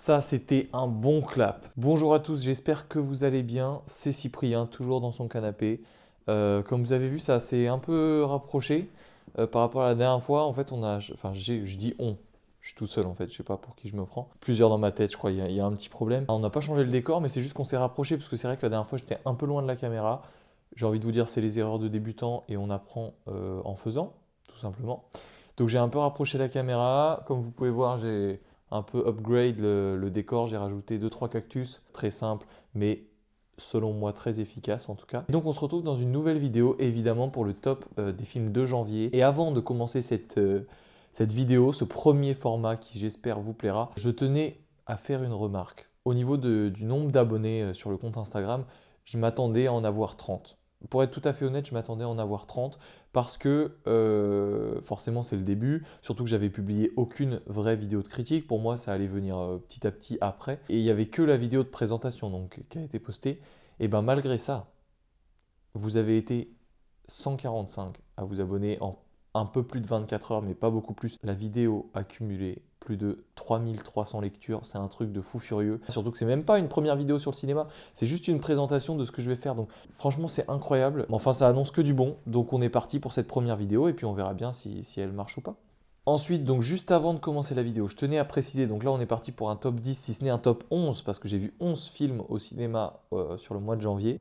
Ça, c'était un bon clap. Bonjour à tous, j'espère que vous allez bien. C'est Cyprien, toujours dans son canapé. Comme vous avez vu, ça s'est un peu rapproché par rapport à la dernière fois. En fait, je dis on. Je suis tout seul en fait, je sais pas pour qui je me prends. Plusieurs dans ma tête, je crois, il y a un petit problème. Alors, on n'a pas changé le décor, mais c'est juste qu'on s'est rapproché parce que c'est vrai que la dernière fois, j'étais un peu loin de la caméra. J'ai envie de vous dire, c'est les erreurs de débutant et on apprend en faisant, tout simplement. Donc j'ai un peu rapproché la caméra. Comme vous pouvez voir, j'ai un peu upgrade le décor. J'ai rajouté deux trois cactus, très simple, mais selon moi très efficace en tout cas. Et donc on se retrouve dans une nouvelle vidéo, évidemment pour le top des films de janvier. Et avant de commencer cette vidéo, ce premier format qui j'espère vous plaira, je tenais à faire une remarque. Au niveau du nombre d'abonnés sur le compte Instagram, je m'attendais à en avoir 30. Pour être tout à fait honnête, je m'attendais à en avoir 30 parce que forcément c'est le début, surtout que j'avais publié aucune vraie vidéo de critique. Pour moi, ça allait venir petit à petit après. Et il n'y avait que la vidéo de présentation donc, qui a été postée. Et bien malgré ça, vous avez été 145 à vous abonner en un peu plus de 24 heures, mais pas beaucoup plus. La vidéo a cumulé plus de 3300 lectures, c'est un truc de fou furieux. Surtout que c'est même pas une première vidéo sur le cinéma, c'est juste une présentation de ce que je vais faire. Donc franchement, c'est incroyable. Mais enfin, ça annonce que du bon. Donc on est parti pour cette première vidéo et puis on verra bien si elle marche ou pas. Ensuite, donc juste avant de commencer la vidéo, je tenais à préciser, donc là on est parti pour un top 10, si ce n'est un top 11, parce que j'ai vu 11 films au cinéma sur le mois de janvier.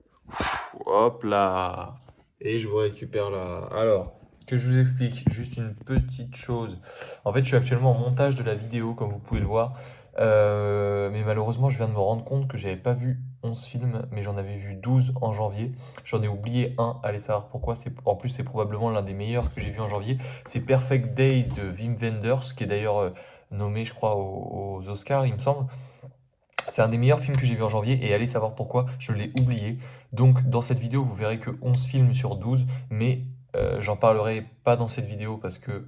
Hop là. Et je vous récupère là. Alors, que je vous explique juste une petite chose. En fait, je suis actuellement en montage de la vidéo, comme vous pouvez le voir. Mais malheureusement, je viens de me rendre compte que j'avais pas vu 11 films, mais j'en avais vu 12 en janvier. J'en ai oublié un, allez savoir pourquoi. En plus, c'est probablement l'un des meilleurs que j'ai vu en janvier. C'est Perfect Days de Wim Wenders, qui est d'ailleurs nommé, je crois, aux Oscars, il me semble. C'est un des meilleurs films que j'ai vu en janvier et allez savoir pourquoi, je l'ai oublié. Donc dans cette vidéo, vous verrez que 11 films sur 12, mais j'en parlerai pas dans cette vidéo parce que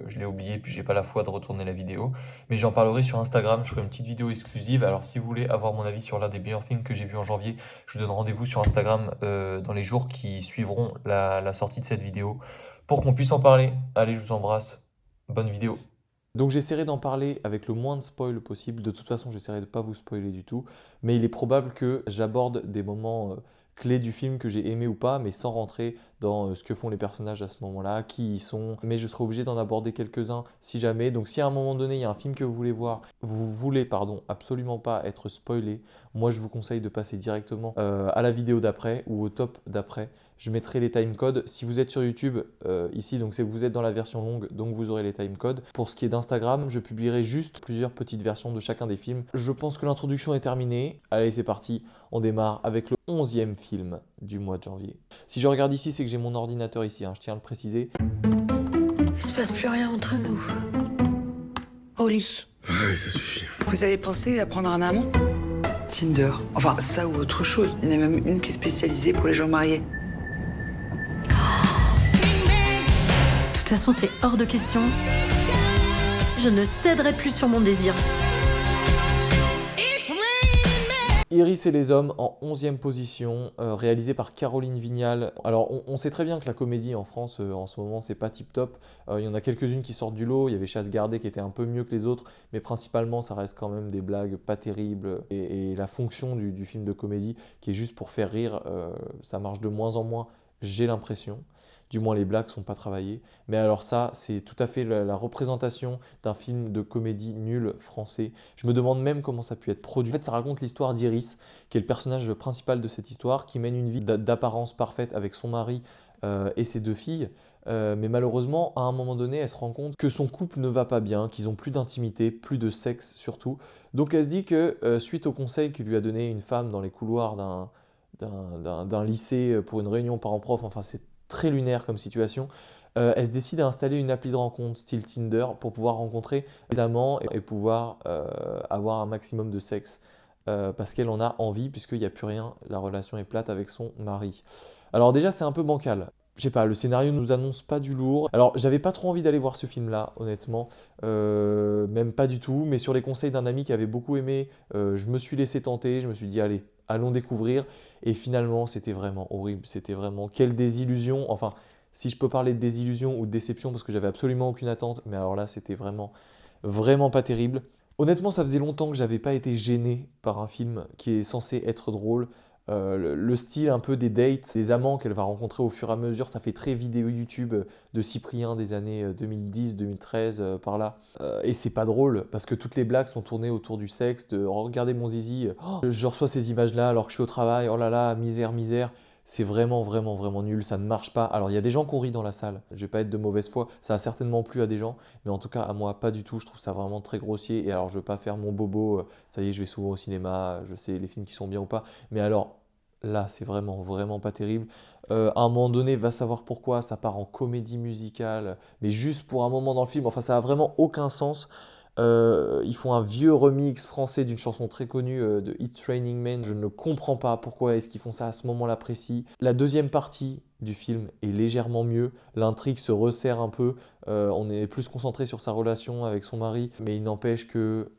je l'ai oublié puis j'ai pas la foi de retourner la vidéo. Mais j'en parlerai sur Instagram, je ferai une petite vidéo exclusive. Alors si vous voulez avoir mon avis sur l'un des meilleurs films que j'ai vu en janvier, je vous donne rendez-vous sur Instagram dans les jours qui suivront la sortie de cette vidéo pour qu'on puisse en parler. Allez, je vous embrasse. Bonne vidéo. Donc j'essaierai d'en parler avec le moins de spoil possible. De toute façon, j'essaierai de ne pas vous spoiler du tout. Mais il est probable que j'aborde des moments clés du film que j'ai aimé ou pas, mais sans rentrer dans ce que font les personnages à ce moment-là, qui ils sont. Mais je serai obligé d'en aborder quelques-uns si jamais. Donc si à un moment donné, il y a un film que vous voulez voir, vous voulez, pardon, absolument pas être spoilé, moi je vous conseille de passer directement à la vidéo d'après ou au top d'après. Je mettrai les timecodes. Si vous êtes sur YouTube, ici, donc c'est que vous êtes dans la version longue, donc vous aurez les timecodes. Pour ce qui est d'Instagram, je publierai juste plusieurs petites versions de chacun des films. Je pense que l'introduction est terminée. Allez, c'est parti. On démarre avec le 11e film du mois de janvier. Si je regarde ici, c'est que j'ai mon ordinateur ici, hein, je tiens à le préciser. Il se passe plus rien entre nous. Au lit. Ouais, ça suffit. Vous avez pensé à prendre un amant? Tinder. Enfin, ça ou autre chose. Il y en a même une qui est spécialisée pour les gens mariés. De toute façon, c'est hors de question. Je ne céderai plus sur mon désir. Iris et les hommes en 11e position, réalisé par Caroline Vignal. Alors on sait très bien que la comédie en France en ce moment c'est pas tip top. Il y en a quelques-unes qui sortent du lot, il y avait Chasse gardée qui était un peu mieux que les autres, mais principalement ça reste quand même des blagues pas terribles. Et la fonction du film de comédie qui est juste pour faire rire, ça marche de moins en moins, j'ai l'impression. Du moins les blagues sont pas travaillées. Mais alors ça, c'est tout à fait la représentation d'un film de comédie nul français. Je me demande même comment ça a pu être produit. En fait, ça raconte l'histoire d'Iris, qui est le personnage principal de cette histoire, qui mène une vie d'apparence parfaite avec son mari et ses deux filles. Mais malheureusement, à un moment donné, elle se rend compte que son couple ne va pas bien, qu'ils ont plus d'intimité, plus de sexe surtout. Donc elle se dit que suite au conseil que lui a donné une femme dans les couloirs d'un lycée pour une réunion parents-prof, enfin c'est très lunaire comme situation, elle se décide à installer une appli de rencontre style Tinder pour pouvoir rencontrer des amants et pouvoir avoir un maximum de sexe parce qu'elle en a envie puisqu'il n'y a plus rien, la relation est plate avec son mari. Alors déjà c'est un peu bancal. Je sais pas, le scénario nous annonce pas du lourd. Alors j'avais pas trop envie d'aller voir ce film-là, honnêtement, même pas du tout, mais sur les conseils d'un ami qui avait beaucoup aimé, je me suis laissé tenter, je me suis dit allez, allons découvrir. Et finalement, c'était vraiment horrible. C'était vraiment quelle désillusion. Enfin, si je peux parler de désillusion ou de déception, parce que j'avais absolument aucune attente, mais alors là, c'était vraiment, vraiment pas terrible. Honnêtement, ça faisait longtemps que j'avais pas été gêné par un film qui est censé être drôle. Le style un peu des dates, des amants qu'elle va rencontrer au fur et à mesure, ça fait très vidéo YouTube de Cyprien des années 2010-2013 par là. Et c'est pas drôle parce que toutes les blagues sont tournées autour du sexe, de oh, regardez mon zizi, oh, je reçois ces images-là alors que je suis au travail, oh là là, misère, misère. C'est vraiment, vraiment, vraiment nul, ça ne marche pas. Alors il y a des gens qui ont ri dans la salle, je vais pas être de mauvaise foi, ça a certainement plu à des gens, mais en tout cas à moi pas du tout, je trouve ça vraiment très grossier. Et alors je veux pas faire mon bobo, ça y est, je vais souvent au cinéma, je sais les films qui sont bien ou pas, mais alors là, c'est vraiment, vraiment pas terrible. À un moment donné, va savoir pourquoi, ça part en comédie musicale, mais juste pour un moment dans le film. Enfin, ça a vraiment aucun sens. Ils font un vieux remix français d'une chanson très connue de Hit Training Man. Je ne comprends pas pourquoi est-ce qu'ils font ça à ce moment-là précis. La deuxième partie du film est légèrement mieux. L'intrigue se resserre un peu. On est plus concentré sur sa relation avec son mari, mais il n'empêche que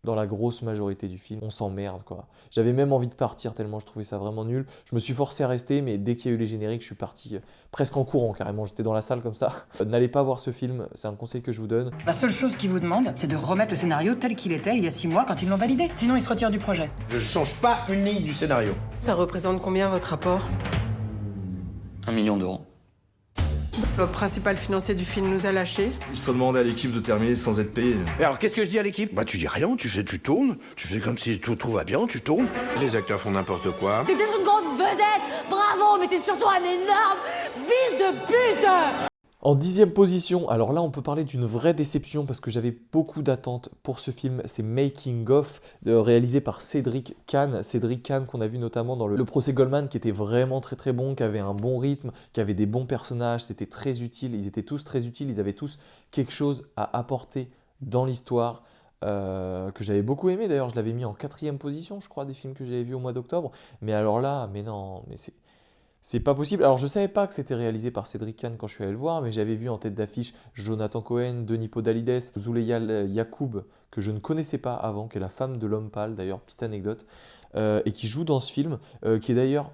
dans la grosse majorité du film, on s'emmerde quoi. J'avais même envie de partir tellement je trouvais ça vraiment nul. Je me suis forcé à rester, mais dès qu'il y a eu les génériques, je suis parti presque en courant carrément. J'étais dans la salle comme ça. N'allez pas voir ce film, c'est un conseil que je vous donne. La seule chose qu'ils vous demandent, c'est de remettre le scénario tel qu'il était il y a 6 mois quand ils l'ont validé. Sinon, ils se retirent du projet. Je change pas une ligne du scénario. Ça représente combien votre rapport? 1 million d'euros. Le principal financier du film nous a lâchés. Il faut demander à l'équipe de terminer sans être payé. Et alors, qu'est-ce que je dis à l'équipe? Bah tu dis rien, tu tournes, tu fais comme si tout va bien, tu tournes. Les acteurs font n'importe quoi. T'étais une grande vedette, bravo, mais t'es surtout un énorme fils de pute. En 10e position, alors là on peut parler d'une vraie déception parce que j'avais beaucoup d'attentes pour ce film, c'est Making of, réalisé par Cédric Kahn. Cédric Kahn qu'on a vu notamment dans le procès Goldman qui était vraiment très très bon, qui avait un bon rythme, qui avait des bons personnages, c'était très utile, ils étaient tous très utiles, ils avaient tous quelque chose à apporter dans l'histoire. Que j'avais beaucoup aimé d'ailleurs, je l'avais mis en 4e position je crois des films que j'avais vus au mois d'octobre, mais alors là, mais non, mais c'est pas possible. Alors je savais pas que c'était réalisé par Cédric Kahn quand je suis allé le voir, mais j'avais vu en tête d'affiche Jonathan Cohen, Denis Podalides, Zuleyha Yacoub, que je ne connaissais pas avant, qui est la femme de l'homme pâle d'ailleurs, petite anecdote, et qui joue dans ce film, qui est d'ailleurs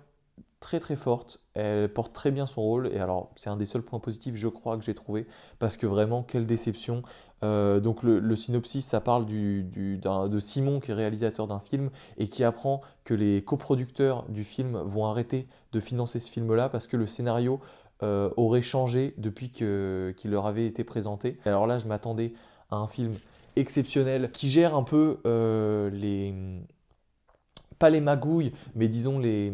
très très forte, elle porte très bien son rôle, et alors c'est un des seuls points positifs je crois que j'ai trouvé, parce que vraiment quelle déception. Donc le synopsis, ça parle de Simon qui est réalisateur d'un film et qui apprend que les coproducteurs du film vont arrêter de financer ce film-là parce que le scénario aurait changé depuis qu'il leur avait été présenté. Alors là, je m'attendais à un film exceptionnel qui gère un peu pas les magouilles, mais disons les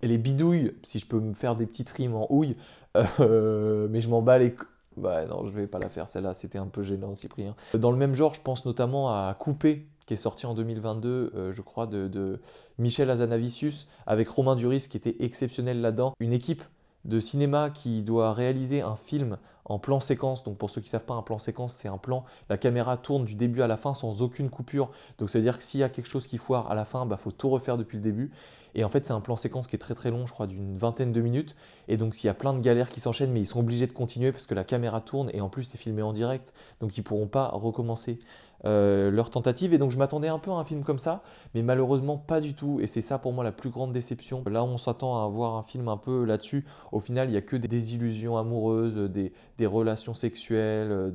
bidouilles, si je peux me faire des petites rimes en houille, mais je m'en bats les... Bah non, je vais pas la faire celle-là, c'était un peu gênant Cyprien. Dans le même genre, je pense notamment à Coupé, qui est sorti en 2022, je crois, de Michel Hazanavicius, avec Romain Duris qui était exceptionnel là-dedans. Une équipe de cinéma qui doit réaliser un film en plan séquence. Donc pour ceux qui ne savent pas, un plan séquence, c'est un plan, la caméra tourne du début à la fin sans aucune coupure. Donc ça veut dire que s'il y a quelque chose qui foire à la fin, bah, faut tout refaire depuis le début. Et en fait, c'est un plan séquence qui est très très long, je crois d'une vingtaine de minutes. Et donc s'il y a plein de galères qui s'enchaînent, mais ils sont obligés de continuer parce que la caméra tourne et en plus c'est filmé en direct. Donc ils ne pourront pas recommencer leur tentative. Et donc je m'attendais un peu à un film comme ça, mais malheureusement pas du tout. Et c'est ça pour moi la plus grande déception. Là on s'attend à avoir un film un peu là-dessus. Au final, il n'y a que des désillusions amoureuses, des relations sexuelles,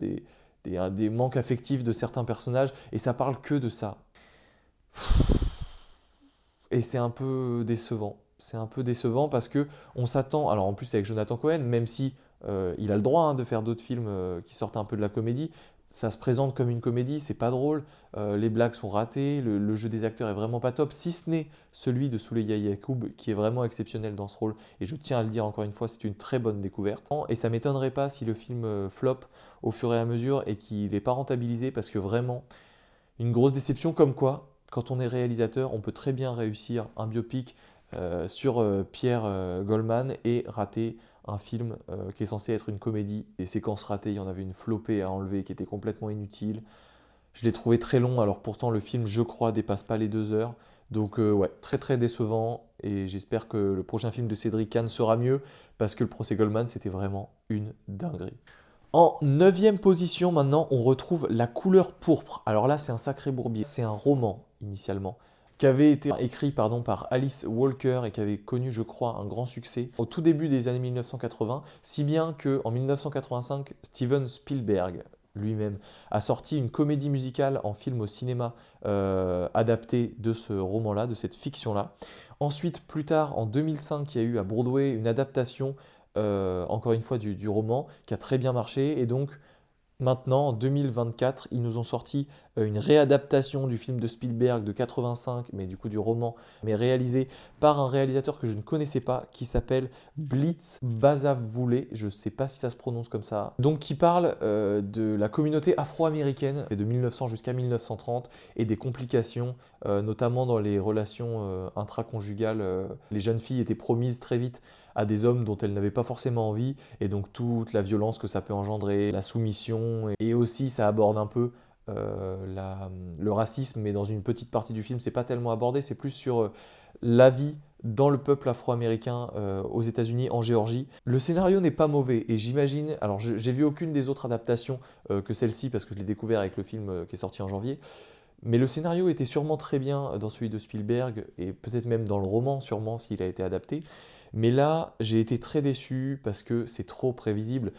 des manques affectifs de certains personnages. Et ça parle que de ça. Et c'est un peu décevant. C'est un peu décevant parce que on s'attend, alors en plus avec Jonathan Cohen, même si il a le droit de faire d'autres films qui sortent un peu de la comédie, ça se présente comme une comédie, c'est pas drôle, les blagues sont ratées, le jeu des acteurs est vraiment pas top, si ce n'est celui de Zuleyha Yacoub qui est vraiment exceptionnel dans ce rôle. Et je tiens à le dire encore une fois, c'est une très bonne découverte. Et ça m'étonnerait pas si le film flop au fur et à mesure et qu'il n'est pas rentabilisé parce que vraiment, une grosse déception comme quoi, quand on est réalisateur, on peut très bien réussir un biopic sur Pierre Goldman et rater un film qui est censé être une comédie. Les séquences ratées, il y en avait une flopée à enlever qui était complètement inutile. Je l'ai trouvé très long, alors pourtant le film, je crois, dépasse pas les 2 heures. Donc ouais, très très décevant, et j'espère que le prochain film de Cédric Kahn sera mieux, parce que le procès Goldman, c'était vraiment une dinguerie. En 9e position, maintenant, on retrouve La couleur pourpre. Alors là, c'est un sacré bourbier. C'est un roman, initialement, qui avait été écrit par Alice Walker et qui avait connu, je crois, un grand succès au tout début des années 1980, si bien qu'en 1985, Steven Spielberg, lui-même, a sorti une comédie musicale en film au cinéma adaptée de ce roman-là, de cette fiction-là. Ensuite, plus tard, en 2005, il y a eu à Broadway une adaptation, encore une fois, du roman, qui a très bien marché. Et donc, maintenant, en 2024, ils nous ont sorti une réadaptation du film de Spielberg de 85, mais du coup du roman, mais réalisé par un réalisateur que je ne connaissais pas, qui s'appelle Blitz Bazavule, je ne sais pas si ça se prononce comme ça, donc qui parle de la communauté afro-américaine de 1900 jusqu'à 1930 et des complications, notamment dans les relations intraconjugales. Les jeunes filles étaient promises très vite à des hommes dont elles n'avaient pas forcément envie, et donc toute la violence que ça peut engendrer, la soumission, et aussi ça aborde un peu le racisme, mais dans une petite partie du film, c'est pas tellement abordé, c'est plus sur la vie dans le peuple afro-américain aux États-Unis, en Géorgie. Le scénario n'est pas mauvais, et j'imagine, alors j'ai vu aucune des autres adaptations que celle-ci, parce que je l'ai découvert avec le film qui est sorti en janvier, mais le scénario était sûrement très bien dans celui de Spielberg, et peut-être même dans le roman, sûrement, s'il a été adapté. Mais là, j'ai été très déçu parce que c'est trop prévisible.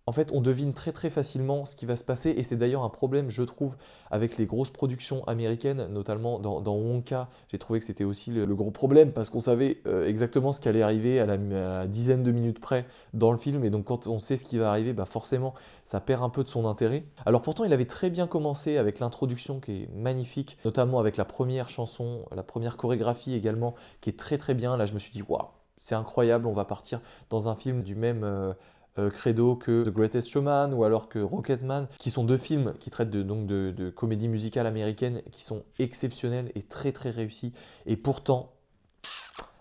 En fait, on devine très très facilement ce qui va se passer, et c'est d'ailleurs un problème, je trouve, avec les grosses productions américaines, notamment dans Wonka. J'ai trouvé que c'était aussi le gros problème, parce qu'on savait exactement ce qui allait arriver à la dizaine de minutes près dans le film, et donc quand on sait ce qui va arriver, bah forcément, ça perd un peu de son intérêt. Alors pourtant, il avait très bien commencé avec l'introduction qui est magnifique, notamment avec la première chanson, la première chorégraphie également, qui est très très bien. Là, je me suis dit, waouh, c'est incroyable, on va partir dans un film du même credo que The Greatest Showman ou alors que Rocketman, qui sont deux films qui traitent de comédie musicale américaine, qui sont exceptionnels et très très réussis. Et pourtant,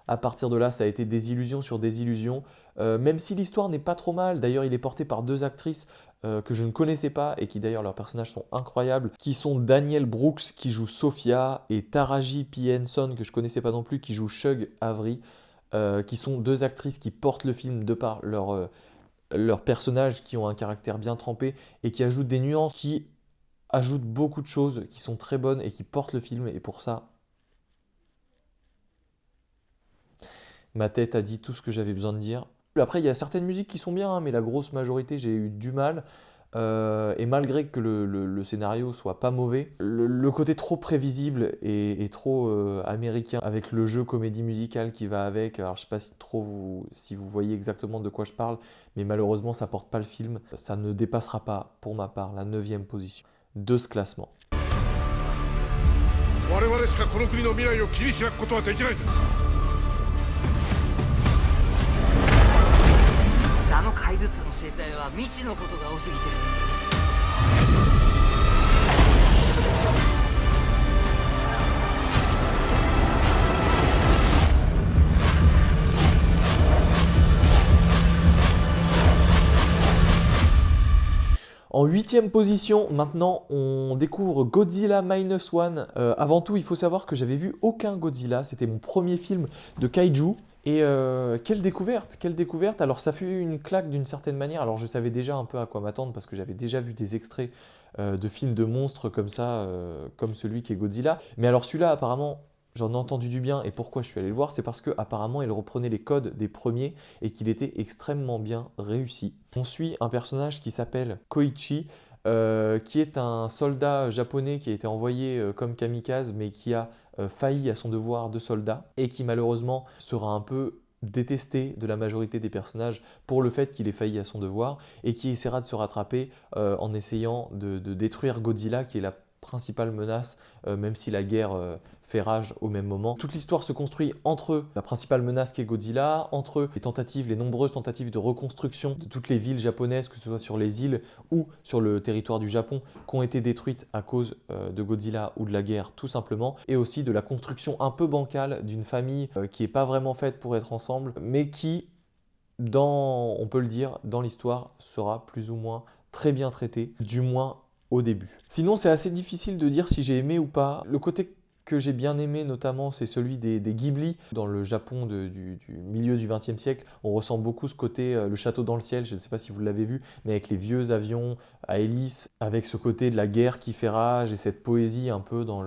à partir de là, ça a été des illusions sur des illusions, même si l'histoire n'est pas trop mal. D'ailleurs, il est porté par deux actrices que je ne connaissais pas et qui d'ailleurs leurs personnages sont incroyables, qui sont Danielle Brooks qui joue Sophia et Taraji P. Henson que je connaissais pas non plus qui joue Shug Avery. Qui sont deux actrices qui portent le film de par leurs personnages qui ont un caractère bien trempé et qui ajoutent des nuances, qui ajoutent beaucoup de choses qui sont très bonnes et qui portent le film. Et pour ça, ma tête a dit tout ce que j'avais besoin de dire. Après, il y a certaines musiques qui sont bien, hein, mais la grosse majorité, j'ai eu du mal. Et malgré que le scénario soit pas mauvais, le côté trop prévisible et trop américain avec le jeu comédie musicale qui va avec, alors je sais pas si vous voyez exactement de quoi je parle, mais malheureusement ça porte pas le film, ça ne dépassera pas pour ma part la 9e position de ce classement. あの怪物の生態は未知のことが多すぎてる。En 8e position, maintenant, on découvre Godzilla Minus One. Avant tout, il faut savoir que j'avais vu aucun Godzilla. C'était mon premier film de kaiju. Et quelle découverte. Alors ça fut une claque d'une certaine manière. Alors je savais déjà un peu à quoi m'attendre parce que j'avais déjà vu des extraits de films de monstres comme ça, comme celui qui est Godzilla. Mais alors celui-là, apparemment, j'en ai entendu du bien. Et pourquoi je suis allé le voir? C'est parce qu'apparemment, il reprenait les codes des premiers et qu'il était extrêmement bien réussi. On suit un personnage qui s'appelle Koichi, qui est un soldat japonais qui a été envoyé comme kamikaze, mais qui a failli à son devoir de soldat et qui malheureusement sera un peu détesté de la majorité des personnages pour le fait qu'il ait failli à son devoir et qui essaiera de se rattraper en essayant de détruire Godzilla, qui est la principale menace, même si la guerre fait rage au même moment. Toute l'histoire se construit entre la principale menace qui est Godzilla, entre les nombreuses tentatives de reconstruction de toutes les villes japonaises, que ce soit sur les îles ou sur le territoire du Japon, qui ont été détruites à cause de Godzilla ou de la guerre tout simplement, et aussi de la construction un peu bancale d'une famille qui n'est pas vraiment faite pour être ensemble, mais qui, on peut le dire, dans l'histoire, sera plus ou moins très bien traitée, du moins au début. Sinon, c'est assez difficile de dire si j'ai aimé ou pas. Le côté que j'ai bien aimé notamment, c'est celui des Ghibli. Dans le Japon du milieu du XXe siècle, on ressent beaucoup ce côté, le château dans le ciel, je ne sais pas si vous l'avez vu, mais avec les vieux avions à hélice, avec ce côté de la guerre qui fait rage et cette poésie un peu dans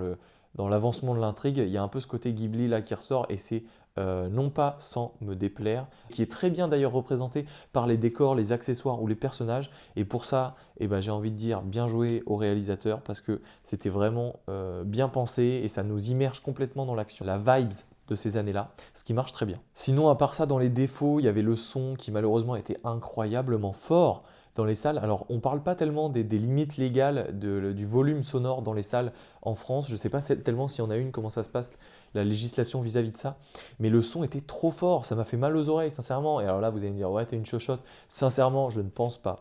l'avancement de l'intrigue. Il y a un peu ce côté Ghibli là qui ressort et c'est non pas sans me déplaire, qui est très bien d'ailleurs représenté par les décors, les accessoires ou les personnages. Et pour ça, j'ai envie de dire bien joué au réalisateur parce que c'était vraiment bien pensé et ça nous immerge complètement dans l'action. La vibes de ces années-là, ce qui marche très bien. Sinon, à part ça, dans les défauts, il y avait le son qui malheureusement était incroyablement fort dans les salles. Alors, on ne parle pas tellement des limites légales du volume sonore dans les salles en France. Je ne sais pas tellement s'il y en a une, comment ça se passe, la législation vis-à-vis de ça. Mais le son était trop fort, ça m'a fait mal aux oreilles, sincèrement. Et alors là, vous allez me dire, ouais, t'es une chochotte. Sincèrement, je ne pense pas.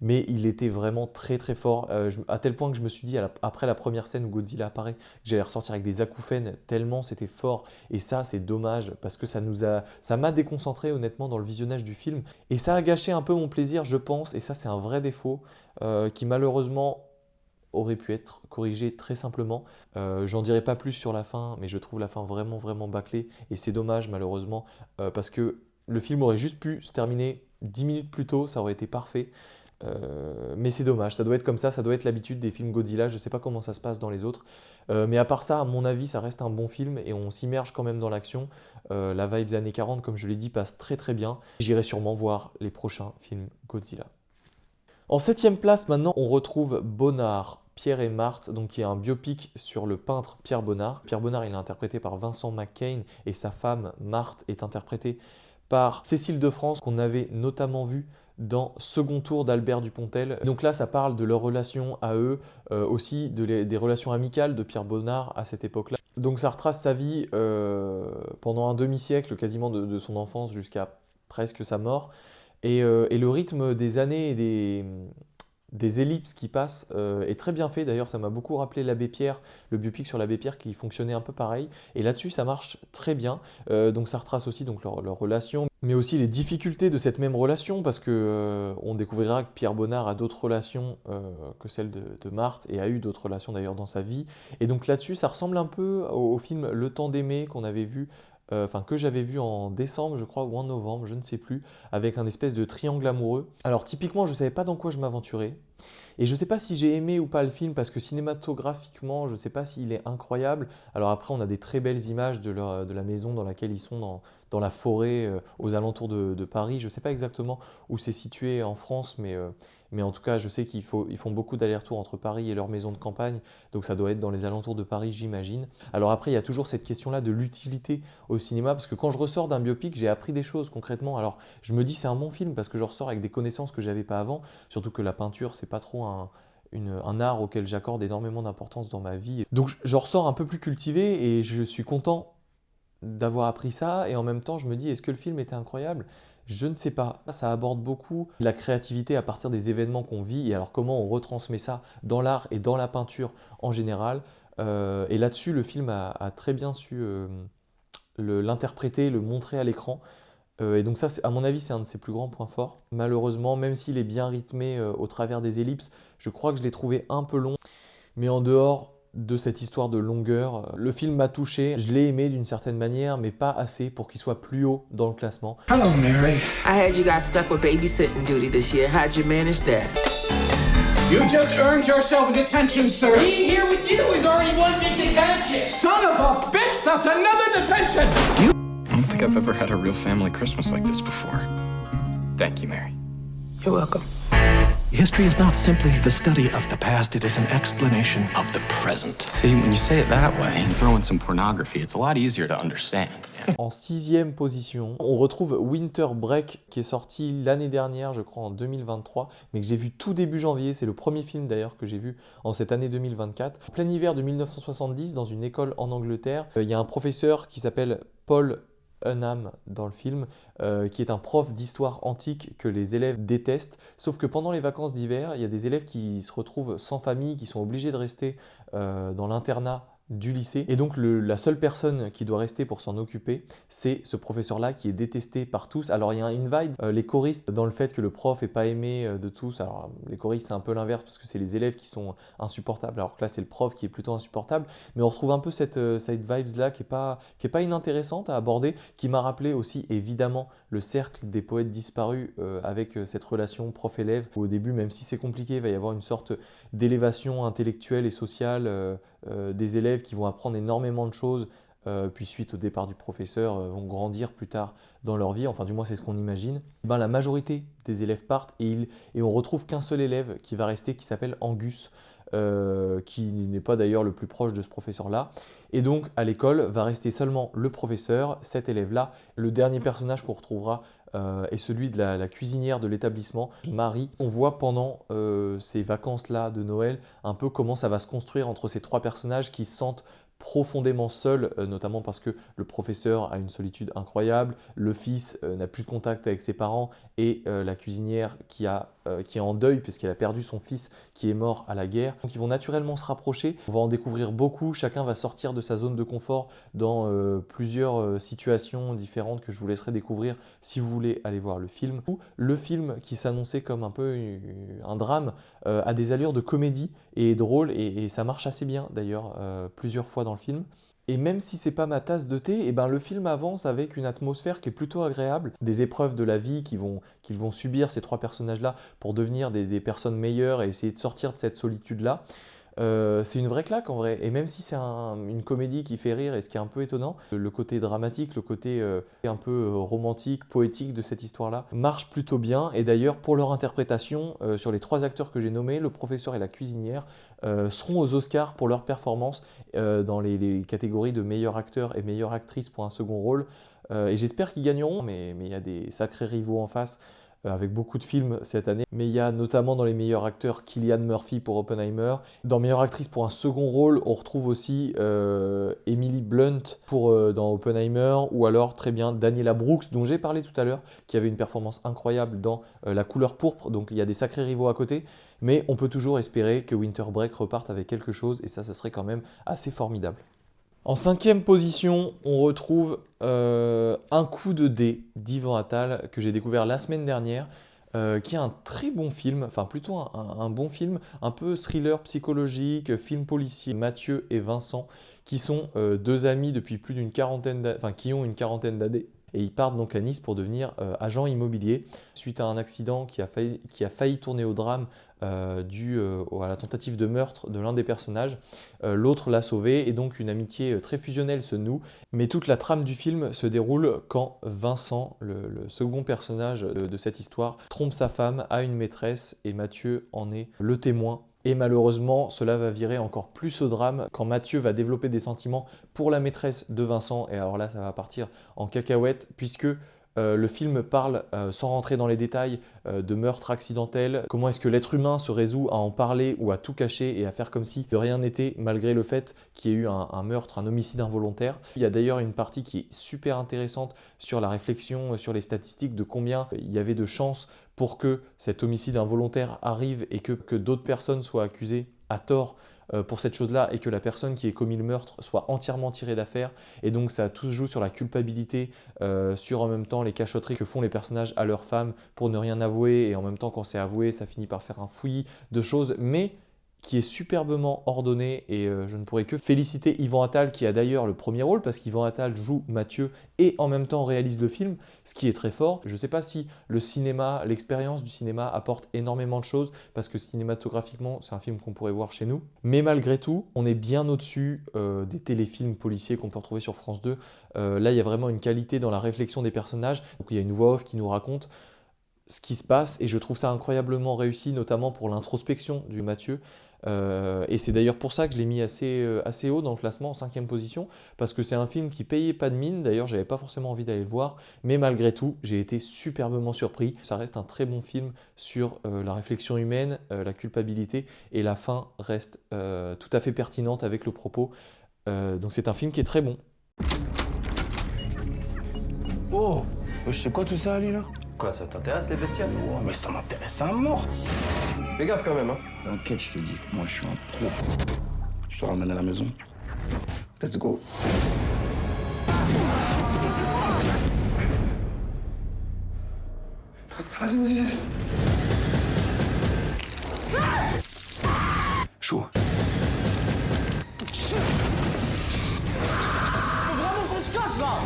Mais il était vraiment très très fort, à tel point que je me suis dit, après la première scène où Godzilla apparaît, que j'allais ressortir avec des acouphènes, tellement c'était fort. Et ça, c'est dommage, parce que ça m'a déconcentré honnêtement dans le visionnage du film. Et ça a gâché un peu mon plaisir, je pense, et ça c'est un vrai défaut, qui malheureusement aurait pu être corrigé très simplement. J'en dirai pas plus sur la fin, mais je trouve la fin vraiment vraiment bâclée, et c'est dommage malheureusement, parce que le film aurait juste pu se terminer 10 minutes plus tôt, ça aurait été parfait. Mais c'est dommage, ça doit être comme ça doit être l'habitude des films Godzilla, je sais pas comment ça se passe dans les autres, mais à part ça, à mon avis, ça reste un bon film et on s'immerge quand même dans l'action. La vibe des années 40, comme je l'ai dit, passe très très bien. J'irai sûrement voir les prochains films Godzilla. En 7e place, maintenant, on retrouve Bonnard, Pierre et Marthe, donc qui est un biopic sur le peintre Pierre Bonnard. Pierre Bonnard, il est interprété par Vincent McCain et sa femme Marthe est interprétée par Cécile de France, qu'on avait notamment vu dans Second Tour d'Albert Dupontel. Donc là, ça parle de leur relation à eux, aussi des relations amicales de Pierre Bonnard à cette époque-là. Donc ça retrace sa vie pendant un demi-siècle, quasiment de son enfance jusqu'à presque sa mort. Et le rythme des années et des ellipses qui passent est très bien fait. D'ailleurs, ça m'a beaucoup rappelé l'Abbé Pierre, le biopic sur l'Abbé Pierre qui fonctionnait un peu pareil. Et là-dessus, ça marche très bien. Donc ça retrace aussi donc, leur relation, mais aussi les difficultés de cette même relation, parce que on découvrira que Pierre Bonnard a d'autres relations que celle de Marthe, et a eu d'autres relations d'ailleurs dans sa vie. Et donc là-dessus, ça ressemble un peu au film Le Temps d'aimer qu'on avait vu, que j'avais vu en décembre, je crois, ou en novembre, je ne sais plus, avec un espèce de triangle amoureux. Alors typiquement, je ne savais pas dans quoi je m'aventurais. Et je ne sais pas si j'ai aimé ou pas le film, parce que cinématographiquement, je ne sais pas s'il est incroyable. Alors après, on a des très belles images de la maison dans laquelle ils sont, dans la forêt, aux alentours de Paris. Je ne sais pas exactement où c'est situé en France, mais en tout cas, je sais qu'ils font beaucoup d'allers-retours entre Paris et leur maison de campagne. Donc ça doit être dans les alentours de Paris, j'imagine. Alors après, il y a toujours cette question-là de l'utilité au cinéma, parce que quand je ressors d'un biopic, j'ai appris des choses concrètement. Alors je me dis c'est un bon film, parce que je ressors avec des connaissances que je n'avais pas avant, surtout que la peinture, c'est pas trop un art auquel j'accorde énormément d'importance dans ma vie. Donc je ressors un peu plus cultivé et je suis content d'avoir appris ça, et en même temps je me dis, est-ce que le film était incroyable ? Je ne sais pas. Ça aborde beaucoup la créativité à partir des événements qu'on vit, et alors comment on retransmet ça dans l'art et dans la peinture en général. Et là-dessus, le film a très bien su l'interpréter, le montrer à l'écran. Et donc ça, à mon avis, c'est un de ses plus grands points forts. Malheureusement, même s'il est bien rythmé au travers des ellipses, je crois que je l'ai trouvé un peu long. Mais en dehors de cette histoire de longueur, le film m'a touché. Je l'ai aimé d'une certaine manière, mais pas assez pour qu'il soit plus haut dans le classement. Hello, Mary. I heard you got stuck with babysitting duty this year. How'd you manage that? You just earned yourself a detention, sir. Being here with you is already one big detention. Son of a bitch, that's another detention. I don't think I've ever had a real family Christmas like this before. Thank you, Mary. You're welcome. History is not simply the study of the past, it is an explanation of the present. See, when you say it that way and throw in some pornography, it's a lot easier to understand. En 6e position, on retrouve Winter Break, qui est sorti l'année dernière, je crois en 2023, mais que j'ai vu tout début janvier. C'est le premier film d'ailleurs que j'ai vu en cette année 2024. En plein hiver de 1970, dans une école en Angleterre, il y a un professeur qui s'appelle Paul Unham dans le film, qui est un prof d'histoire antique que les élèves détestent, sauf que pendant les vacances d'hiver, il y a des élèves qui se retrouvent sans famille, qui sont obligés de rester dans l'internat du lycée, et donc la seule personne qui doit rester pour s'en occuper, c'est ce professeur-là qui est détesté par tous. Alors il y a une vibe, les choristes, dans le fait que le prof n'est pas aimé de tous. Alors les choristes, c'est un peu l'inverse, parce que c'est les élèves qui sont insupportables, alors que là c'est le prof qui est plutôt insupportable, mais on retrouve un peu cette vibes-là qui est pas inintéressante à aborder, qui m'a rappelé aussi évidemment le cercle des poètes disparus, avec cette relation prof-élève, où au début, même si c'est compliqué, il va y avoir une sorte d'élévation intellectuelle et sociale des élèves qui vont apprendre énormément de choses puis suite au départ du professeur, vont grandir plus tard dans leur vie, enfin du moins c'est ce qu'on imagine. La majorité des élèves partent et on retrouve qu'un seul élève qui va rester, qui s'appelle Angus, qui n'est pas d'ailleurs le plus proche de ce professeur-là. Et donc à l'école va rester seulement le professeur, cet élève-là. Le dernier personnage qu'on retrouvera est celui de la cuisinière de l'établissement, Marie. On voit pendant ces vacances-là de Noël un peu comment ça va se construire entre ces trois personnages qui se sentent profondément seul, notamment parce que le professeur a une solitude incroyable, le fils n'a plus de contact avec ses parents et la cuisinière qui est en deuil puisqu'elle a perdu son fils qui est mort à la guerre. Donc ils vont naturellement se rapprocher, on va en découvrir beaucoup, chacun va sortir de sa zone de confort dans plusieurs situations différentes que je vous laisserai découvrir si vous voulez aller voir le film. Le film qui s'annonçait comme un peu un drame a des allures de comédie et est drôle et ça marche assez bien d'ailleurs plusieurs fois dans le film. Et même si c'est pas ma tasse de thé, le film avance avec une atmosphère qui est plutôt agréable. Des épreuves de la vie qu'ils vont subir ces trois personnages-là pour devenir des personnes meilleures et essayer de sortir de cette solitude-là. C'est une vraie claque en vrai, et même si c'est une comédie qui fait rire et ce qui est un peu étonnant, le côté dramatique, le côté un peu romantique, poétique de cette histoire-là marche plutôt bien. Et d'ailleurs pour leur interprétation, sur les trois acteurs que j'ai nommés, le professeur et la cuisinière seront aux Oscars pour leur performance dans les catégories de meilleur acteur et meilleure actrice pour un second rôle. Et j'espère qu'ils gagneront, mais il y a des sacrés rivaux en face. Avec beaucoup de films cette année, mais il y a notamment dans les meilleurs acteurs Cillian Murphy pour Oppenheimer. Dans meilleure actrice pour un second rôle, on retrouve aussi Emily Blunt dans Oppenheimer, ou alors très bien Daniela Brooks, dont j'ai parlé tout à l'heure, qui avait une performance incroyable dans La couleur pourpre, donc il y a des sacrés rivaux à côté, mais on peut toujours espérer que Winter Break reparte avec quelque chose, et ça serait quand même assez formidable. En 5e position, on retrouve Un coup de dé d'Yvan Attal que j'ai découvert la semaine dernière, qui est un très bon film, enfin plutôt un bon film, un peu thriller psychologique, film policier. Mathieu et Vincent, qui sont deux amis depuis plus d'une quarantaine d'années, enfin qui ont une quarantaine d'années. Et ils partent donc à Nice pour devenir agent immobilier suite à un accident qui a failli tourner au drame dû à la tentative de meurtre de l'un des personnages. L'autre l'a sauvé et donc une amitié très fusionnelle se noue. Mais toute la trame du film se déroule quand Vincent, le second personnage de cette histoire, trompe sa femme, a une maîtresse et Mathieu en est le témoin. Et malheureusement, cela va virer encore plus au drame quand Mathieu va développer des sentiments pour la maîtresse de Vincent. Et alors là, ça va partir en cacahuète puisque le film parle, sans rentrer dans les détails, de meurtre accidentel. Comment est-ce que l'être humain se résout à en parler ou à tout cacher et à faire comme si de rien n'était, malgré le fait qu'il y ait eu un meurtre, un homicide involontaire. Il y a d'ailleurs une partie qui est super intéressante sur la réflexion, sur les statistiques de combien il y avait de chances pour que cet homicide involontaire arrive et que d'autres personnes soient accusées à tort pour cette chose-là et que la personne qui ait commis le meurtre soit entièrement tirée d'affaire. Et donc ça tout se joue sur la culpabilité, sur en même temps les cachotteries que font les personnages à leurs femmes pour ne rien avouer. Et en même temps quand c'est avoué, ça finit par faire un fouillis de choses, mais qui est superbement ordonné et je ne pourrais que féliciter Yvan Attal qui a d'ailleurs le premier rôle parce qu'Yvan Attal joue Mathieu et en même temps réalise le film, ce qui est très fort. Je ne sais pas si le cinéma, l'expérience du cinéma apporte énormément de choses parce que cinématographiquement c'est un film qu'on pourrait voir chez nous, mais malgré tout on est bien au-dessus des téléfilms policiers qu'on peut retrouver sur France 2. Là il y a vraiment une qualité dans la réflexion des personnages, donc il y a une voix off qui nous raconte ce qui se passe et je trouve ça incroyablement réussi, notamment pour l'introspection du Mathieu. Et c'est d'ailleurs pour ça que je l'ai mis assez haut dans le classement, en 5e position, parce que c'est un film qui payait pas de mine. D'ailleurs j'avais pas forcément envie d'aller le voir, mais malgré tout j'ai été superbement surpris. Ça reste un très bon film sur la réflexion humaine, la culpabilité, et la fin reste tout à fait pertinente avec le propos. Donc c'est un film qui est très bon. Oh, c'est quoi tout ça, Ali, là? Quoi, ça t'intéresse les bestioles? Oh, mais ça m'intéresse à mort. Fais gaffe quand même, hein. T'inquiète, je te dis, moi je suis un pro. Je te ramène à la maison. Let's go. Vas-y. Chaud. Faut vraiment qu'on se casse là.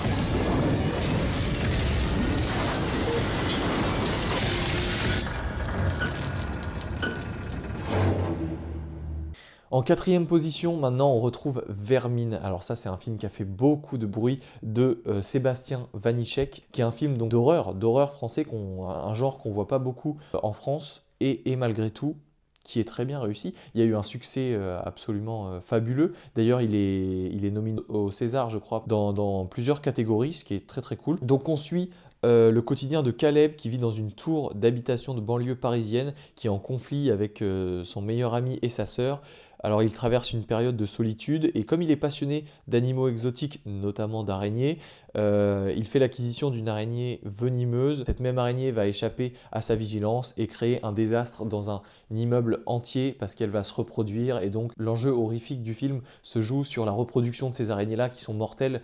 En quatrième position, maintenant, on retrouve Vermine. Alors ça, c'est un film qui a fait beaucoup de bruit de Sébastien Vanitschek, qui est un film donc d'horreur français, un genre qu'on voit pas beaucoup en France, et malgré tout, qui est très bien réussi. Il y a eu un succès absolument fabuleux. D'ailleurs, il est nominé au César, je crois, dans plusieurs catégories, ce qui est très très cool. Donc on suit le quotidien de Caleb qui vit dans une tour d'habitation de banlieue parisienne, qui est en conflit avec son meilleur ami et sa sœur. Alors il traverse une période de solitude et comme il est passionné d'animaux exotiques, notamment d'araignées, il fait l'acquisition d'une araignée venimeuse. Cette même araignée va échapper à sa vigilance et créer un désastre dans un immeuble entier parce qu'elle va se reproduire. Et donc l'enjeu horrifique du film se joue sur la reproduction de ces araignées-là qui sont mortelles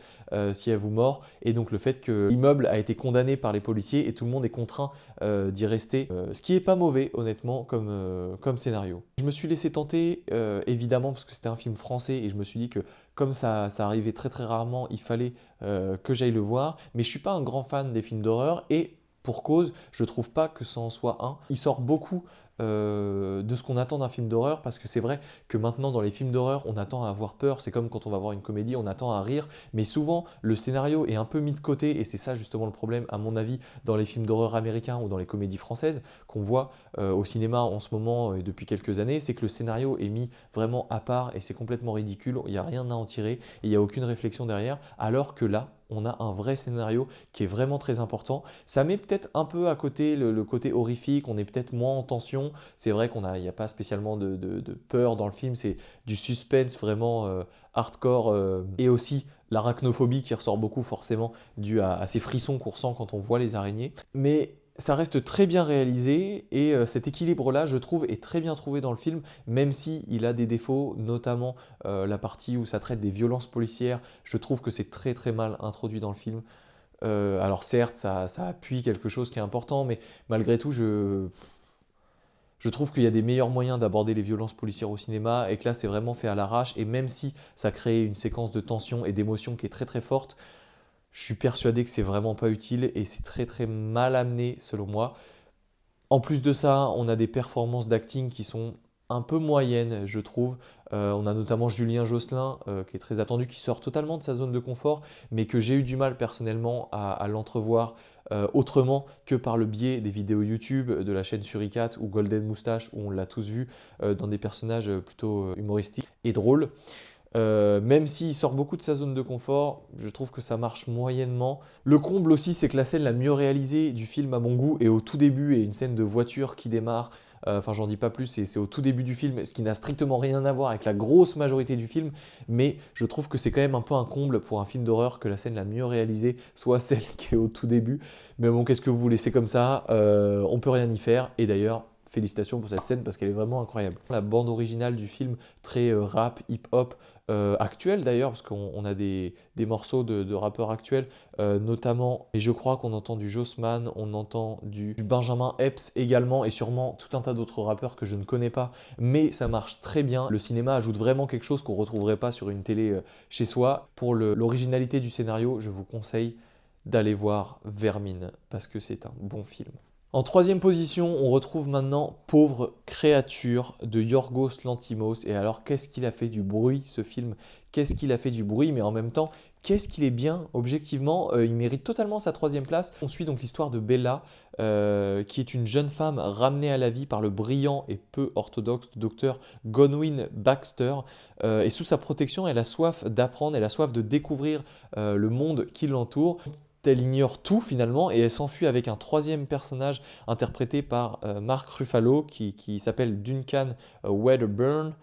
si elles vous mordent. Et donc le fait que l'immeuble a été condamné par les policiers et tout le monde est contraint d'y rester. Ce qui est pas mauvais honnêtement comme scénario. Je me suis laissé tenter évidemment parce que c'était un film français et je me suis dit que comme ça arrivait très très rarement, il fallait que j'aille le voir. Mais je suis pas un grand fan des films d'horreur et pour cause, je trouve pas que ça en soit un. Il sort beaucoup de ce qu'on attend d'un film d'horreur parce que c'est vrai que maintenant dans les films d'horreur, on attend à avoir peur. C'est comme quand on va voir une comédie, on attend à rire. Mais souvent, le scénario est un peu mis de côté et c'est ça justement le problème à mon avis dans les films d'horreur américains ou dans les comédies françaises qu'on voit au cinéma en ce moment et depuis quelques années. C'est que le scénario est mis vraiment à part et c'est complètement ridicule. Il n'y a rien à en tirer et il n'y a aucune réflexion derrière. Alors que là, on a un vrai scénario qui est vraiment très important. Ça met peut-être un peu à côté le côté horrifique, on est peut-être moins en tension. C'est vrai qu'il n'y a pas spécialement de peur dans le film, c'est du suspense vraiment hardcore et aussi l'arachnophobie qui ressort beaucoup forcément dû à ces frissons qu'on ressent quand on voit les araignées. Mais ça reste très bien réalisé et cet équilibre-là, je trouve, est très bien trouvé dans le film, même s'il a des défauts, notamment la partie où ça traite des violences policières. Je trouve que c'est très très mal introduit dans le film. Alors certes, ça appuie quelque chose qui est important, mais malgré tout, je trouve qu'il y a des meilleurs moyens d'aborder les violences policières au cinéma et que là, c'est vraiment fait à l'arrache. Et même si ça crée une séquence de tension et d'émotion qui est très très forte, je suis persuadé que c'est vraiment pas utile et c'est très très mal amené selon moi. En plus de ça, on a des performances d'acting qui sont un peu moyennes, je trouve. On a notamment Julien Josselin, qui est très attendu, qui sort totalement de sa zone de confort, mais que j'ai eu du mal personnellement à l'entrevoir autrement que par le biais des vidéos YouTube de la chaîne Suricat ou Golden Moustache, où on l'a tous vu dans des personnages plutôt humoristiques et drôles. Même s'il sort beaucoup de sa zone de confort, je trouve que ça marche moyennement. Le comble aussi, c'est que la scène la mieux réalisée du film à mon goût est au tout début et une scène de voiture qui démarre. Enfin, j'en dis pas plus, c'est au tout début du film, ce qui n'a strictement rien à voir avec la grosse majorité du film, mais je trouve que c'est quand même un peu un comble pour un film d'horreur que la scène la mieux réalisée soit celle qui est au tout début. Mais bon, qu'est-ce que vous voulez, c'est comme ça, on peut rien y faire, et d'ailleurs, félicitations pour cette scène parce qu'elle est vraiment incroyable. La bande originale du film, très rap, hip-hop, actuel d'ailleurs, parce qu'on a des morceaux de rappeurs actuels, notamment, et je crois qu'on entend du Jossman, on entend du Benjamin Epps également, et sûrement tout un tas d'autres rappeurs que je ne connais pas, mais ça marche très bien. Le cinéma ajoute vraiment quelque chose qu'on ne retrouverait pas sur une télé chez soi. Pour l'originalité du scénario, je vous conseille d'aller voir Vermine, parce que c'est un bon film. En troisième position, on retrouve maintenant Pauvre créature de Yorgos Lanthimos. Et alors, qu'est-ce qu'il a fait du bruit, ce film? Qu'est-ce qu'il a fait du bruit? Mais en même temps, qu'est-ce qu'il est bien, objectivement? Il mérite totalement sa troisième place. On suit donc l'histoire de Bella, qui est une jeune femme ramenée à la vie par le brillant et peu orthodoxe docteur Gonwin Baxter. Et sous sa protection, elle a soif d'apprendre, elle a soif de découvrir le monde qui l'entoure. Elle ignore tout finalement et elle s'enfuit avec un troisième personnage interprété par Mark Ruffalo qui s'appelle Duncan Wedderburn,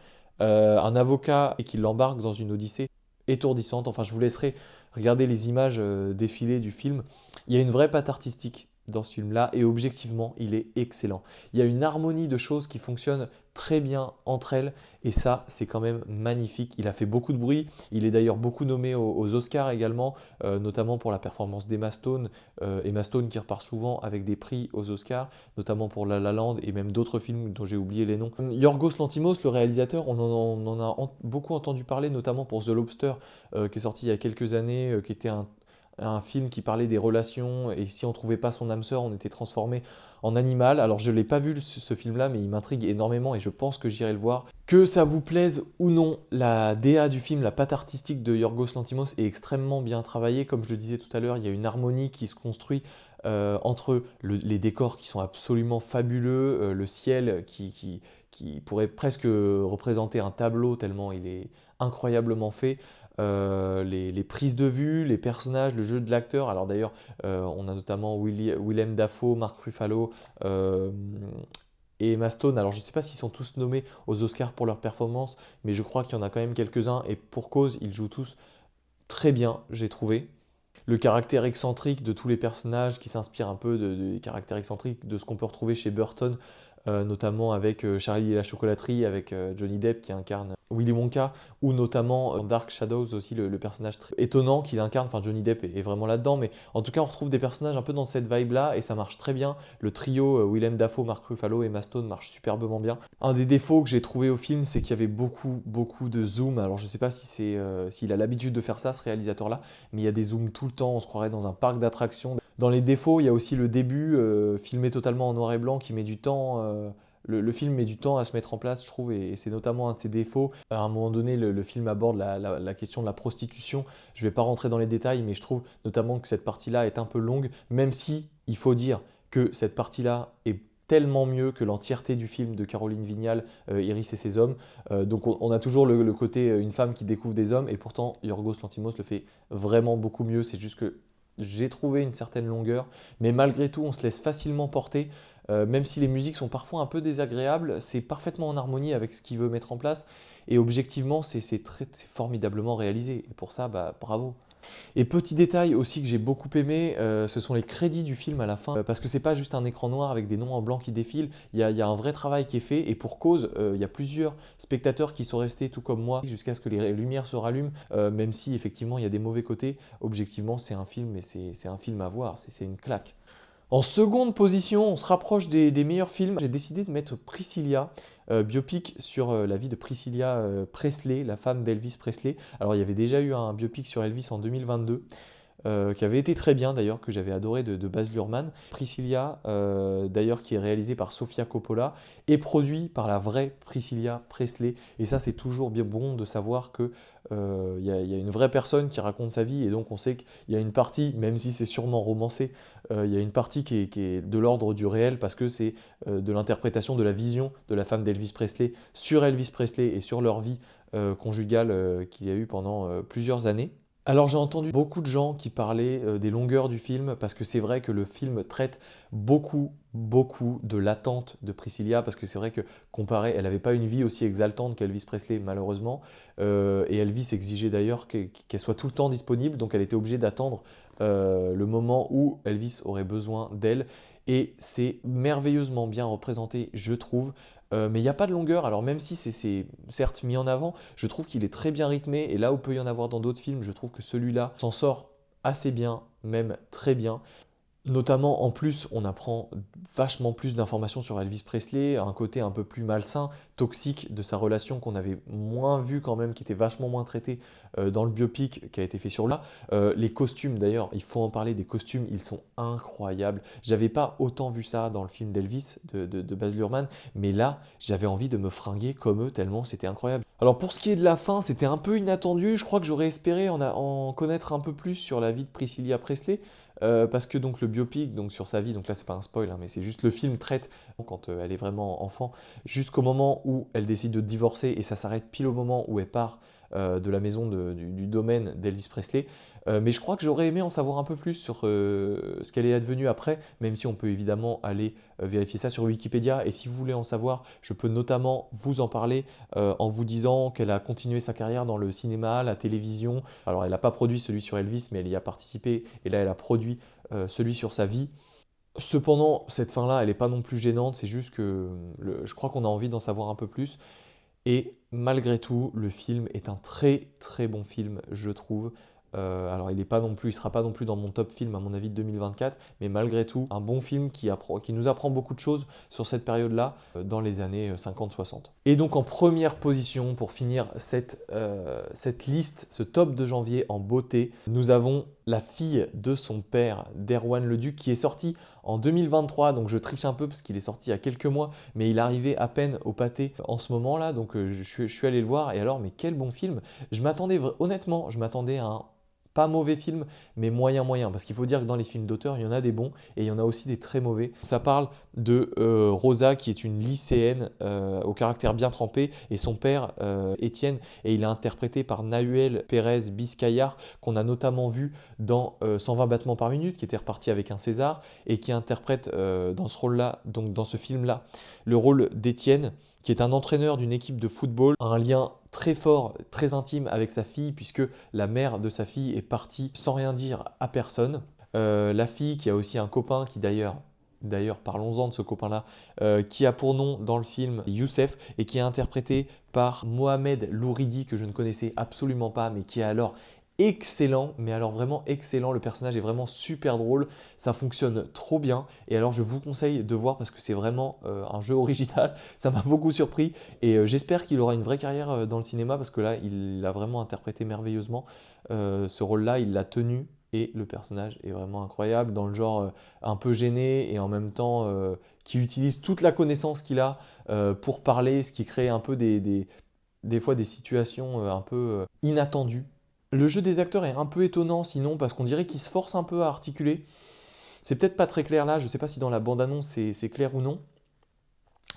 un avocat et qui l'embarque dans une odyssée étourdissante. Enfin, je vous laisserai regarder les images défilées du film. Il y a une vraie patte artistique dans ce film-là et objectivement, il est excellent. Il y a une harmonie de choses qui fonctionnent très bien entre elles et ça, c'est quand même magnifique. Il a fait beaucoup de bruit. Il est d'ailleurs beaucoup nommé aux Oscars également, notamment pour la performance d'Emma Stone. Emma Stone qui repart souvent avec des prix aux Oscars, notamment pour La La Land et même d'autres films dont j'ai oublié les noms. Yorgos Lanthimos, le réalisateur, on en a beaucoup entendu parler, notamment pour The Lobster, qui est sorti il y a quelques années, qui était un film qui parlait des relations, et si on trouvait pas son âme sœur, on était transformé en animal. Alors je l'ai pas vu ce film-là, mais il m'intrigue énormément et je pense que j'irai le voir. Que ça vous plaise ou non, la DA du film, la patte artistique de Yorgos Lanthimos est extrêmement bien travaillée. Comme je le disais tout à l'heure, il y a une harmonie qui se construit entre les décors qui sont absolument fabuleux, le ciel qui pourrait presque représenter un tableau tellement il est incroyablement fait. Les prises de vue, les personnages, le jeu de l'acteur. Alors d'ailleurs, on a notamment Willem Dafoe, Mark Ruffalo et Emma Stone. Alors je ne sais pas s'ils sont tous nommés aux Oscars pour leur performance, mais je crois qu'il y en a quand même quelques-uns, et pour cause, ils jouent tous très bien, j'ai trouvé. Le caractère excentrique de tous les personnages qui s'inspirent un peu des caractères excentriques de ce qu'on peut retrouver chez Burton, notamment avec Charlie et la chocolaterie, avec Johnny Depp qui incarne Willy Wonka, ou notamment dans Dark Shadows aussi le personnage très étonnant qu'il incarne, enfin Johnny Depp est vraiment là-dedans, mais en tout cas on retrouve des personnages un peu dans cette vibe-là, et ça marche très bien. Le trio Willem Dafoe, Mark Ruffalo et Emma Stone marche superbement bien. Un des défauts que j'ai trouvé au film, c'est qu'il y avait beaucoup de zoom. Alors je sais pas si s'il a l'habitude de faire ça, ce réalisateur-là, mais il y a des zooms tout le temps, on se croirait dans un parc d'attractions. Dans les défauts, il y a aussi le début, filmé totalement en noir et blanc, qui met du temps. Le film met du temps à se mettre en place, je trouve, et c'est notamment un de ses défauts. À un moment donné, le film aborde la question de la prostitution. Je ne vais pas rentrer dans les détails, mais je trouve notamment que cette partie-là est un peu longue, même si il faut dire que cette partie-là est tellement mieux que l'entièreté du film de Caroline Vignal, Iris et ses hommes. Donc on a toujours le côté une femme qui découvre des hommes, et pourtant Yorgos Lanthimos le fait vraiment beaucoup mieux. C'est juste que j'ai trouvé une certaine longueur, mais malgré tout, on se laisse facilement porter. Même si les musiques sont parfois un peu désagréables, c'est parfaitement en harmonie avec ce qu'il veut mettre en place. Et objectivement, c'est formidablement réalisé. Et pour ça, bravo. Et petit détail aussi que j'ai beaucoup aimé, ce sont les crédits du film à la fin. Parce que c'est pas juste un écran noir avec des noms en blanc qui défilent. Il y a un vrai travail qui est fait. Et pour cause, il y a plusieurs spectateurs qui sont restés tout comme moi jusqu'à ce que les lumières se rallument. Même si effectivement il y a des mauvais côtés, objectivement c'est un film, et c'est un film à voir. C'est une claque. En seconde position, on se rapproche des meilleurs films. J'ai décidé de mettre Priscilla, biopic sur la vie de Priscilla Presley, la femme d'Elvis Presley. Alors il y avait déjà eu un biopic sur Elvis en 2022, qui avait été très bien d'ailleurs, que j'avais adoré, de Baz Luhrmann. Priscilla, d'ailleurs, qui est réalisé par Sofia Coppola, et produit par la vraie Priscilla Presley. Et ça, c'est toujours bien bon de savoir que il y a une vraie personne qui raconte sa vie, et donc on sait qu'il y a une partie, même si c'est sûrement romancé, il y a une partie qui est de l'ordre du réel, parce que c'est de l'interprétation de la vision de la femme d'Elvis Presley sur Elvis Presley et sur leur vie conjugale qu'il y a eu pendant plusieurs années. Alors j'ai entendu beaucoup de gens qui parlaient des longueurs du film, parce que c'est vrai que le film traite beaucoup de l'attente de Priscilla, parce que c'est vrai que comparé, elle n'avait pas une vie aussi exaltante qu'Elvis Presley malheureusement, et Elvis exigeait d'ailleurs qu'elle soit tout le temps disponible, donc elle était obligée d'attendre le moment où Elvis aurait besoin d'elle, et c'est merveilleusement bien représenté, je trouve. Mais il n'y a pas de longueur, alors même si c'est certes mis en avant, je trouve qu'il est très bien rythmé, et là où peut y en avoir dans d'autres films, je trouve que celui-là s'en sort assez bien, même très bien. Notamment, en plus, on apprend vachement plus d'informations sur Elvis Presley, un côté un peu plus malsain, toxique de sa relation qu'on avait moins vu quand même, qui était vachement moins traité dans le biopic qui a été fait sur là. Les costumes d'ailleurs, il faut en parler, des costumes, ils sont incroyables. J'avais pas autant vu ça dans le film d'Elvis de Baz Luhrmann, mais là, j'avais envie de me fringuer comme eux, tellement c'était incroyable. Alors pour ce qui est de la fin, c'était un peu inattendu, je crois que j'aurais espéré en connaître un peu plus sur la vie de Priscilla Presley, parce que donc le biopic donc sur sa vie, donc là c'est pas un spoil, hein, mais c'est juste le film traite quand elle est vraiment enfant, jusqu'au moment où elle décide de divorcer, et ça s'arrête pile au moment où elle part de la maison du domaine d'Elvis Presley. Mais je crois que j'aurais aimé en savoir un peu plus sur ce qu'elle est advenue après, même si on peut évidemment aller vérifier ça sur Wikipédia. Et si vous voulez en savoir, je peux notamment vous en parler en vous disant qu'elle a continué sa carrière dans le cinéma, la télévision. Alors elle n'a pas produit celui sur Elvis, mais elle y a participé, et là elle a produit celui sur sa vie. Cependant, cette fin-là, elle n'est pas non plus gênante, c'est juste que je crois qu'on a envie d'en savoir un peu plus. Et malgré tout, le film est un très très bon film, je trouve. Alors il sera pas non plus dans mon top film à mon avis de 2024, mais malgré tout, un bon film qui nous apprend beaucoup de choses sur cette période-là, dans les années 50-60. Et donc en première position, pour finir cette liste, ce top de janvier en beauté, nous avons la fille de son père, d'Erwan Leduc, qui est sorti en 2023, donc je triche un peu parce qu'il est sorti il y a quelques mois, mais il arrivait à peine au pâté en ce moment-là, donc je suis allé le voir, et alors, mais quel bon film! Honnêtement, je m'attendais à un pas mauvais film, mais moyen, parce qu'il faut dire que dans les films d'auteur, il y en a des bons, et il y en a aussi des très mauvais. Ça parle de Rosa, qui est une lycéenne au caractère bien trempé, et son père, Étienne, et il est interprété par Nahuel Pérez Biscayar, qu'on a notamment vu dans 120 battements par minute, qui était reparti avec un César, et qui interprète dans ce rôle-là, donc dans ce film-là, le rôle d'Étienne, qui est un entraîneur d'une équipe de football, un lien très fort, très intime avec sa fille, puisque la mère de sa fille est partie sans rien dire à personne. La fille qui a aussi un copain qui d'ailleurs, parlons-en de ce copain-là, qui a pour nom dans le film Youssef, et qui est interprété par Mohamed Louridi, que je ne connaissais absolument pas, mais qui est alors excellent, mais alors vraiment excellent. Le personnage est vraiment super drôle, ça fonctionne trop bien, et alors je vous conseille de voir parce que c'est vraiment un jeu original, ça m'a beaucoup surpris, et j'espère qu'il aura une vraie carrière dans le cinéma, parce que là il l'a vraiment interprété merveilleusement, ce rôle-là il l'a tenu, et le personnage est vraiment incroyable, dans le genre un peu gêné, et en même temps qui utilise toute la connaissance qu'il a pour parler, ce qui crée un peu des fois des situations un peu inattendues. Le jeu des acteurs est un peu étonnant sinon, parce qu'on dirait qu'ils se forcent un peu à articuler. C'est peut-être pas très clair là, je ne sais pas si dans la bande-annonce c'est clair ou non.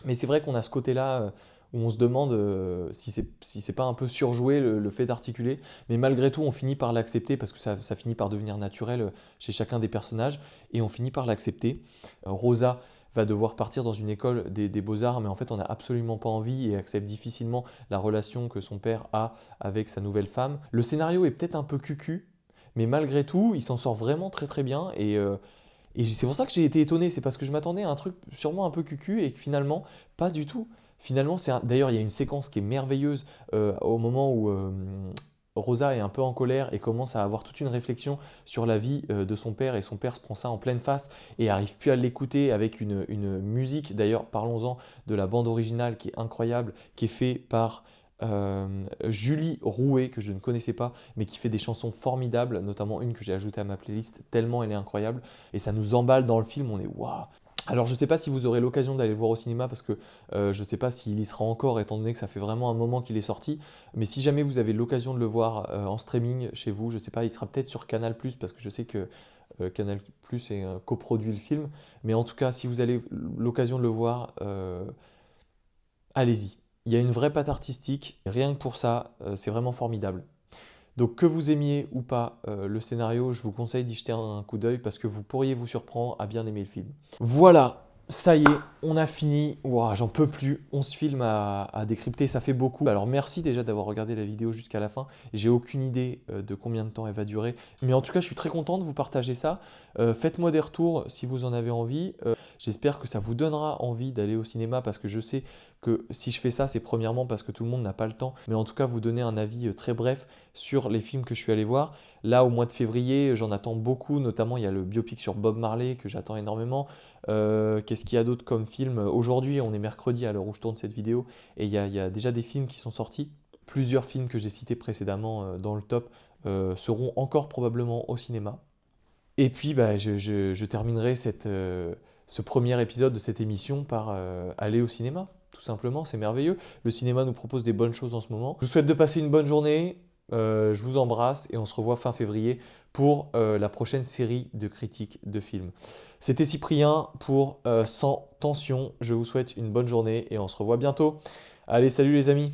Mais c'est vrai qu'on a ce côté-là où on se demande si c'est pas un peu surjoué le fait d'articuler. Mais malgré tout, on finit par l'accepter parce que ça finit par devenir naturel chez chacun des personnages. Et on finit par l'accepter. Rosa va devoir partir dans une école des beaux-arts, mais en fait on n'a absolument pas envie et accepte difficilement la relation que son père a avec sa nouvelle femme. Le scénario est peut-être un peu cucu, mais malgré tout, il s'en sort vraiment très très bien, et c'est pour ça que j'ai été étonné, c'est parce que je m'attendais à un truc sûrement un peu cucu, et que finalement, pas du tout. Finalement, d'ailleurs, il y a une séquence qui est merveilleuse au moment où Rosa est un peu en colère et commence à avoir toute une réflexion sur la vie de son père, et son père se prend ça en pleine face et n'arrive plus à l'écouter avec une musique. D'ailleurs, parlons-en de la bande originale qui est incroyable, qui est faite par Julie Rouet, que je ne connaissais pas, mais qui fait des chansons formidables, notamment une que j'ai ajoutée à ma playlist, tellement elle est incroyable, et ça nous emballe dans le film, on est waouh. Alors je ne sais pas si vous aurez l'occasion d'aller le voir au cinéma, parce que je ne sais pas s'il y sera encore, étant donné que ça fait vraiment un moment qu'il est sorti, mais si jamais vous avez l'occasion de le voir en streaming chez vous, je ne sais pas, il sera peut-être sur Canal+, parce que je sais que Canal+ est coproduit le film, mais en tout cas, si vous avez l'occasion de le voir, allez-y. Il y a une vraie patte artistique, rien que pour ça, c'est vraiment formidable. Donc que vous aimiez ou pas le scénario, je vous conseille d'y jeter un coup d'œil, parce que vous pourriez vous surprendre à bien aimer le film. Voilà, ça y est, on a fini. Ouah, j'en peux plus, 11 films à décrypter, ça fait beaucoup. Alors merci déjà d'avoir regardé la vidéo jusqu'à la fin. J'ai aucune idée de combien de temps elle va durer, mais en tout cas je suis très content de vous partager ça. Faites-moi des retours si vous en avez envie. J'espère que ça vous donnera envie d'aller au cinéma, parce que je sais que si je fais ça, c'est premièrement parce que tout le monde n'a pas le temps, mais en tout cas vous donner un avis très bref sur les films que je suis allé voir. Là, au mois de février, j'en attends beaucoup, notamment il y a le biopic sur Bob Marley que j'attends énormément. Qu'est-ce qu'il y a d'autre comme film? Aujourd'hui, on est mercredi à l'heure où je tourne cette vidéo, et il y a déjà des films qui sont sortis. Plusieurs films que j'ai cités précédemment dans le top seront encore probablement au cinéma. Et puis je terminerai ce premier épisode de cette émission par aller au cinéma. Tout simplement, c'est merveilleux. Le cinéma nous propose des bonnes choses en ce moment. Je vous souhaite de passer une bonne journée. Je vous embrasse, et on se revoit fin février pour la prochaine série de critiques de films. C'était Cyprien pour Sans Tension. Je vous souhaite une bonne journée et on se revoit bientôt. Allez, salut les amis!